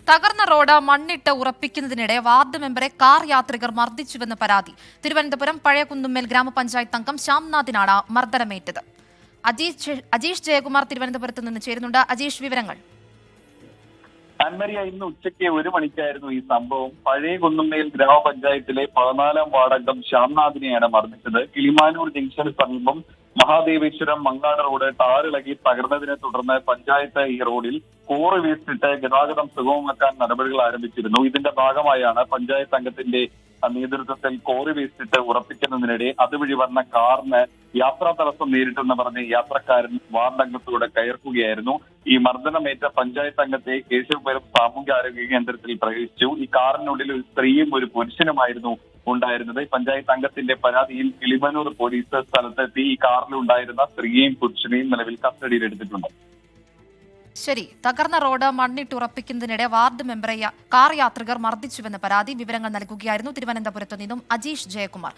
തകർന്ന റോഡ് മണ്ണിട്ട് ഉറപ്പിക്കുന്നതിനിടെ വാർഡ് മെമ്പറെ കാർ യാത്രികർ മർദ്ദിച്ചുവെന്ന് പരാതി. തിരുവനന്തപുരം പഴയകുന്നുമ്മേൽ ഗ്രാമപഞ്ചായത്ത് അംഗം ശ്യാംനാഥിനാണ് മർദ്ദനമേറ്റത്. അജീഷ് ജയകുമാർ തിരുവനന്തപുരത്ത് നിന്ന് ചേരുന്നുണ്ട്. അജീഷ്, വിവരങ്ങൾ. അൻമരിയ, ഇന്ന് ഉച്ചയ്ക്ക് 1 മണിക്കായിരുന്നു ഈ സംഭവം. പഴയ കുന്നുമ്മേൽ ഗ്രാമപഞ്ചായത്തിലെ 14-ാം വാർഡംഗം ശ്യാംനാഥിനെയാണ് മർദ്ദിച്ചത്. കിളിമാനൂർ ജംഗ്ഷന് സമീപം മഹാദേവേശ്വരം മങ്ങാട് റോഡ് ടാറിളകി തകർന്നതിനെ തുടർന്ന് പഞ്ചായത്ത് ഈ റോഡിൽ കോറി വീഴ്ത്തിട്ട് ഗതാഗതം സുഗമമാക്കാൻ നടപടികൾ ആരംഭിച്ചിരുന്നു. ഇതിന്റെ ഭാഗമായാണ് പഞ്ചായത്ത് അംഗത്തിന്റെ നേതൃത്വത്തിൽ കോറി വീഴ്ത്തിട്ട് ഉറപ്പിക്കുന്നതിനിടെ അതുവഴി വന്ന കാറിന് യാത്രാ തടസ്സം നേരിട്ടെന്ന് പറഞ്ഞ് യാത്രക്കാരൻ വാർഡംഗത്തോടെ കയർക്കുകയായിരുന്നു. ഈ മർദ്ദനമേറ്റ പഞ്ചായത്ത് അംഗത്തെ കേശവപുരം സാമൂഹ്യാരോഗ്യ കേന്ദ്രത്തിൽ പ്രവേശിച്ചു. ഈ കാറിനുള്ളിൽ ഒരു സ്ത്രീയും ഒരു പുരുഷനുമായിരുന്നു ഉണ്ടായിരുന്നത്. പഞ്ചായത്ത് അംഗത്തിന്റെ പരാതിയിൽ കിളിമനൂർ പോലീസ് സ്ഥലത്തെത്തി ഈ കാറിലുണ്ടായിരുന്ന സ്ത്രീയെയും പുരുഷനെയും നിലവിൽ കസ്റ്റഡിയിലെടുത്തിട്ടുണ്ട്. ശരി, തകർന്ന റോഡ് മണ്ണിട്ടുറപ്പിക്കുന്നതിനിടെ വാർഡ് മെമ്പറെ കാർ യാത്രികർ മർദ്ദിച്ചുവെന്ന് പരാതി. വിവരങ്ങൾ നൽകുകയായിരുന്നു തിരുവനന്തപുരത്ത് നിന്നും അജീഷ് ജയകുമാർ.